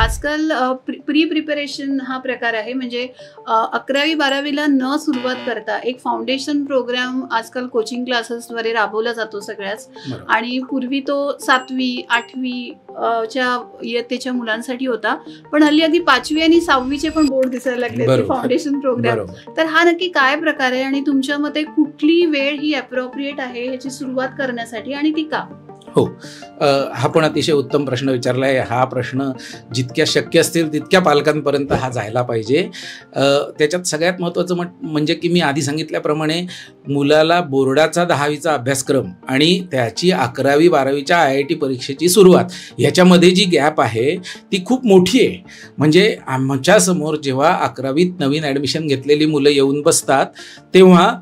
आजकाल pre preparation हा प्रकार आहे. म्हणजे 11वी-12वीला न सुरुवात करता एक फाउंडेशन प्रोग्राम आजकाल कोचिंग क्लासेसद्वारे राबवला जातो सगळ्याच. आणि पूर्वी तो 7वी 8वी च्या इयत्तेच्या मुलांसाठी होता, पण हल्ली अगदी 5वी आणि 6वीचे पण बोर्ड दिसायला लागले फाउंडेशन प्रोग्राम. तर हा नक्की काय प्रकार आहे आणि तुमच्या मते कुठली वेळ ही अप्रोप्रिएट आहे ह्याची सुरुवात करण्यासाठी आणि ती का? हो, हा पण अतिशय उत्तम प्रश्न विचारला आहे. हा प्रश्न जितक्या शक्य असतील तितक्या पालकांपर्यंत हा जायला पाहिजे. त्याच्यात सगळ्यात महत्त्वाचं म्हणजे की मी आधी सांगितल्याप्रमाणे मुलाला बोर्डाचा 10वीचा अभ्यासक्रम आणि त्याची 11वी-12वीच्या IIT परीक्षेची सुरुवात ह्याच्यामध्ये जी गॅप आहे ती खूप मोठी आहे. म्हणजे आमच्यासमोर जेव्हा 11वीत नवीन ॲडमिशन घेतलेली मुलं येऊन बसतात तेव्हा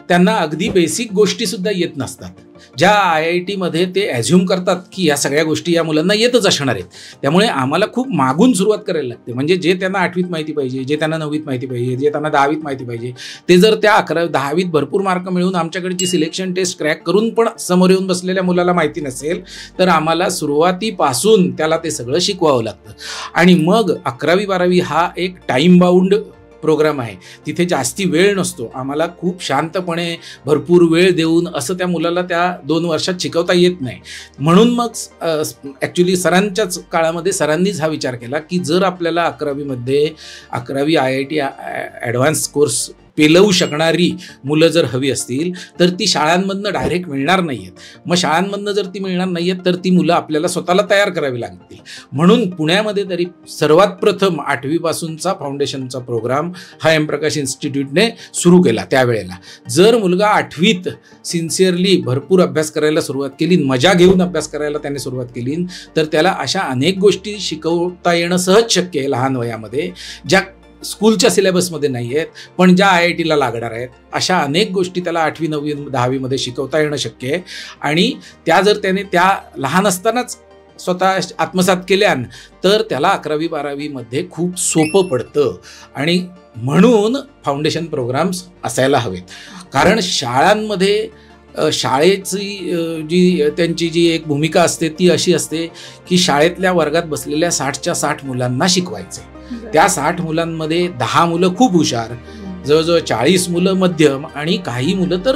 त्यांना अगदी बेसिक गोष्टीसुद्धा येत नसतात, ज्या IIT-मध्ये ते ॲझ्युम करतात की या सगळ्या गोष्टी या मुलांना येतच असणार आहेत. त्यामुळे आम्हाला खूप मागून सुरुवात करायला लागते. म्हणजे जे त्यांना 8वीत माहिती पाहिजे, जे त्यांना 9वीत माहिती पाहिजे, जे त्यांना 10वीत माहिती पाहिजे, ते जर त्या 11वी-10वीत भरपूर मार्क मिळवून आमच्याकडची सिलेक्शन टेस्ट क्रॅक करून पण समोर येऊन बसलेल्या मुलाला माहिती नसेल तर आम्हाला सुरुवातीपासून त्याला ते सगळं शिकवावं लागतं. आणि मग 11वी-12वी हा एक टाईम बाउंड प्रोग्राम आहे. तिथे जास्ती वेळ नसतो. आम्हाला खूप शांतपणे भरपूर वेळ देऊन असं त्या मुलाला त्या 2 वर्षात शिकवता येत नाही. म्हणून मग ॲक्च्युली सरांच्याच काळामध्ये सरांनीच हा विचार केला की जर आपल्याला 11वी IIT ॲडव्हान्स कोर्स पेलवू शकणारी मुलं जर हवी असतील तर ती शाळांमधनं डायरेक्ट मिळणार नाही आहेत. मग शाळांमधनं जर ती मिळणार नाही आहेत तर ती मुलं आपल्याला स्वतःला तयार करावी लागतील. म्हणून पुण्यामध्ये तरी सर्वात प्रथम 8वीपासूनचा फाउंडेशनचा प्रोग्राम हा एम प्रकाश इन्स्टिट्यूटने सुरू केला. त्यावेळेला जर मुलगा 8वीत सिन्सिअरली भरपूर अभ्यास करायला सुरुवात केली, मजा घेऊन अभ्यास करायला त्याने सुरुवात केली, तर त्याला अशा अनेक गोष्टी शिकवता येणं सहज शक्य आहे लहान वयामध्ये, ज्या स्कूलच्या सिलेबसमध्ये नाही आहेत पण ज्या IIT-ला लागणार आहेत. अशा अनेक गोष्टी त्याला 8वी 9वी 10वीमध्ये शिकवता येणं शक्य आहे. आणि त्या जर त्याने त्या लहान असतानाच स्वतः आत्मसात केल्या तर त्याला 11वी-12वीमध्ये खूप सोपं पडतं. आणि म्हणून फाउंडेशन प्रोग्राम्स असायला हवेत. कारण शाळांमध्ये शाळेची त्यांची जी एक भूमिका असते ती अशी असते की शाळेतल्या वर्गात बसलेल्या 60च्या 60 मुलांना शिकवायचे. त्या 60 मुलांमध्ये 10 मुलं खूप हुशार, जवळजवळ 40 मुलं मध्यम आणि काही मुलं तर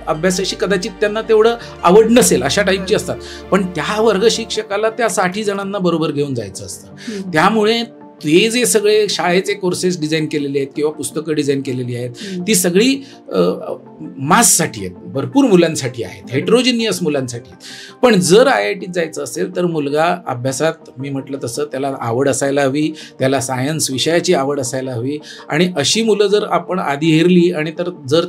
अभ्यासाशी कदाचित त्यांना तेवढं आवड नसेल अशा टाईपची असतात. पण त्या वर्ग शिक्षकाला त्या 60 जणांना बरोबर घेऊन जायचं असतं. त्यामुळे ते जे सगळे शाळेचे कोर्सेस डिझाईन केलेले आहेत किंवा पुस्तकं डिझाईन केलेली आहेत ती सगळी माससाठी आहेत, भरपूर मुलांसाठी आहेत, हेट्रोजिनियस मुलांसाठी आहेत. पण जर IIT-त जायचं असेल तर मुलगा अभ्यासात मी म्हटलं तसं त्याला आवड असायला हवी, त्याला सायन्स विषयाची आवड असायला हवी. आणि अशी मुलं जर आपण आधी हेरली आणि तर जर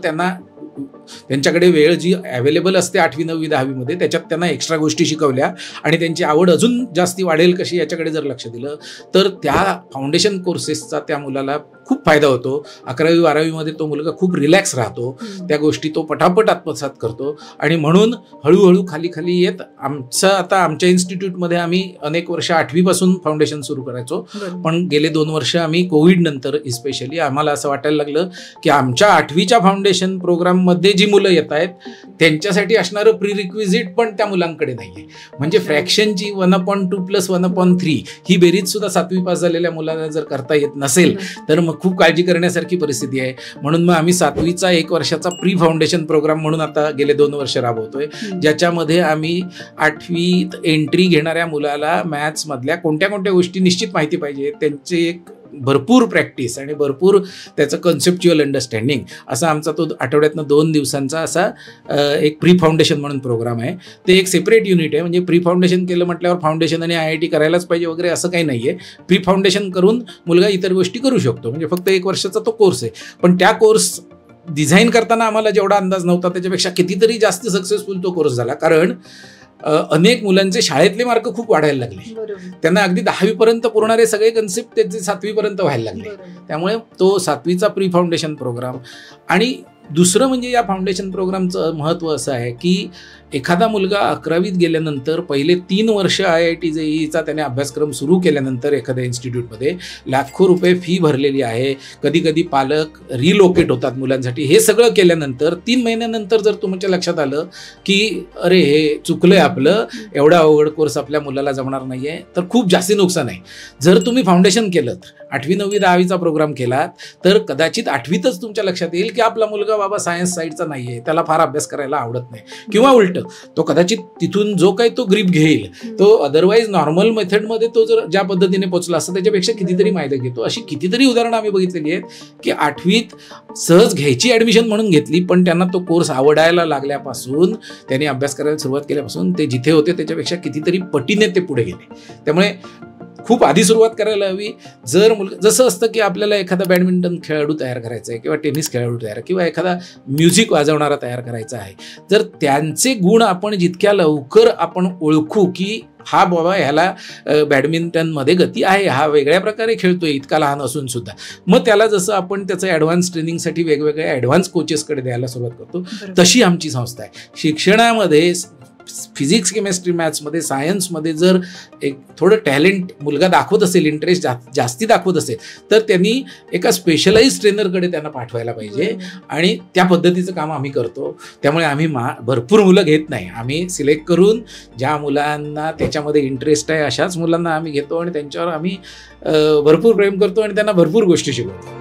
त्यांच्याकडे वेळ जी अवेलेबल असते 8वी 9वी 10वीमध्ये त्याच्यात त्यांना एक्स्ट्रा गोष्टी शिकवल्या आणि त्यांची आवड अजून जास्ती वाढेल कशी याच्याकडे जर लक्ष दिलं तर त्या फाउंडेशन कोर्सेसचा त्या मुलाला खूप फायदा होतो. 11वी-12वीमध्ये तो मुलगा खूप रिलॅक्स राहतो, त्या गोष्टी तो पटापट आत्मसात करतो. आणि म्हणून हळूहळू खाली खाली येत आमच्या इन्स्टिट्यूटमध्ये आम्ही अनेक वर्ष 8वीपासून फाउंडेशन सुरू करायचो. पण गेले 2 वर्ष आम्ही कोविड नंतर इस्पेशली आम्हाला असं वाटायला लागलं की आमच्या 8वीच्या फाउंडेशन प्रोग्राममध्ये जी मुलं येत आहेत त्यांच्यासाठी असणारं प्री-रिक्विजिट पण त्या मुलांकडे नाही आहे. म्हणजे फ्रॅक्शनची 1/2 + 1/3 ही बेरीज सुद्धा 7वी पास झालेल्या मुलाला जर करता येत नसेल तर मग खूप काळजी करण्यासारखी परिस्थिती आहे. म्हणून मग आम्ही 7वीचा 1 वर्षाचा प्री फाउंडेशन प्रोग्राम म्हणून आता गेले 2 वर्ष राबवतोय, ज्याच्यामध्ये आम्ही 8वीत एंट्री घेणाऱ्या मुलाला मॅथ्समधल्या कोणत्या कोणत्या गोष्टी निश्चित माहिती पाहिजे त्यांचे एक भरपूर प्रॅक्टिस आणि भरपूर त्याचं कन्सेप्च्युअल अंडरस्टँडिंग असा आमचा तो आठवड्यातनं 2 दिवसांचा असा एक प्री फाउंडेशन म्हणून प्रोग्राम आहे. ते एक सेपरेट युनिट आहे. म्हणजे प्री फाउंडेशन केलं म्हटल्यावर फाउंडेशन आणि IIT करायलाच पाहिजे वगैरे असं काही नाही आहे. प्री फाउंडेशन करून मुलगा इतर गोष्टी करू शकतो. म्हणजे फक्त 1 वर्षाचा तो कोर्स आहे. पण त्या कोर्स डिझाईन करताना आम्हाला जेवढा अंदाज नव्हता त्याच्यापेक्षा कितीतरी जास्त सक्सेसफुल तो कोर्स झाला. कारण अनेक मुलांचे शाळेतले मार्क खूप वाढायला लागले. त्यांना अगदी 10वीपर्यंत पुरणारे सगळे कन्सेप्ट त्याचे 7वीपर्यंत व्हायला लागले. त्यामुळे तो 7वीचा प्री फाउंडेशन प्रोग्राम. आणि दुसरं म्हणजे या फाउंडेशन प्रोग्रामचं महत्त्व असं आहे की एखादा मुलगा 11वीत गेल्यानंतर पहिले 3 वर्ष IIT JEEचा त्याने अभ्यासक्रम सुरू केल्यानंतर एखाद्या इन्स्टिट्यूटमध्ये लाखो रुपये फी भरलेली आहे, कधी कधी पालक रिलोकेट होतात मुलांसाठी, हे सगळं केल्यानंतर 3 महिन्यानंतर जर तुमच्या लक्षात आलं की अरे हे चुकलंय आपलं, एवढा अवघड कोर्स आपल्या मुलाला जमणार नाही आहे, तर खूप जास्ती नुकसान आहे. जर तुम्ही फाउंडेशन केलं, 8वी 9वी 10वीचा प्रोग्राम केलात, तर कदाचित 8वीतच तुमच्या लक्षात येईल की आपला मुलगा बाबा सायन्स साईडचा नाही आहे, त्याला फार अभ्यास करायला आवडत नाही, किंवा उलट तो कदाचित तिथून जो काही तो ग्रीप घेईल तो अदरवाईज नॉर्मल मेथडमध्ये तो जर ज्या पद्धतीने पोहोचला असता त्याच्यापेक्षा कितीतरी माहिती घेतो. अशी कितीतरी उदाहरणं आम्ही बघितलेली आहेत की 8वीत सहज घ्यायची ॲडमिशन म्हणून घेतली, पण त्यांना तो कोर्स आवडायला लागल्यापासून, त्यांनी अभ्यास करायला सुरुवात केल्यापासून ते जिथे होते त्याच्यापेक्षा कितीतरी पटीने ते पुढे गेले. त्यामुळे खूप आधी सुरुवात करायला हवी. जर जसं असतं की आपल्याला एखादा बॅडमिंटन खेळाडू तयार करायचा आहे, किंवा टेनिस खेळाडू तयार, किंवा एखादा म्युझिक वाजवणारा तयार करायचा आहे, जर त्यांचे गुण आपण जितक्या लवकर आपण ओळखू की हा बाबा ह्याला बॅडमिंटनमध्ये गती आहे, हा वेगळ्या प्रकारे खेळतोय इतका लहान असून सुद्धा, मग त्याला जसं आपण त्याचं ॲडव्हान्स ट्रेनिंगसाठी वेगवेगळ्या ॲडव्हान्स कोचेसकडे द्यायला सुरुवात करतो, तशी आमची संस्था आहे. शिक्षणामध्ये फिजिक्स, केमिस्ट्री, मॅथ्समध्ये, सायन्समध्ये जर एक थोडं टॅलेंट मुलगा दाखवत असेल, इंटरेस्ट जास्ती दाखवत असेल, तर त्यांनी एका स्पेशलाइज ट्रेनरकडे त्यांना पाठवायला पाहिजे, आणि त्या पद्धतीचं काम आम्ही करतो. त्यामुळे आम्ही भरपूर मुलं घेत नाही, आम्ही सिलेक्ट करून ज्या मुलांना त्याच्यामध्ये इंटरेस्ट आहे अशाच मुलांना आम्ही घेतो, आणि त्यांच्यावर आम्ही भरपूर प्रेम करतो आणि त्यांना भरपूर गोष्टी शिकवतो.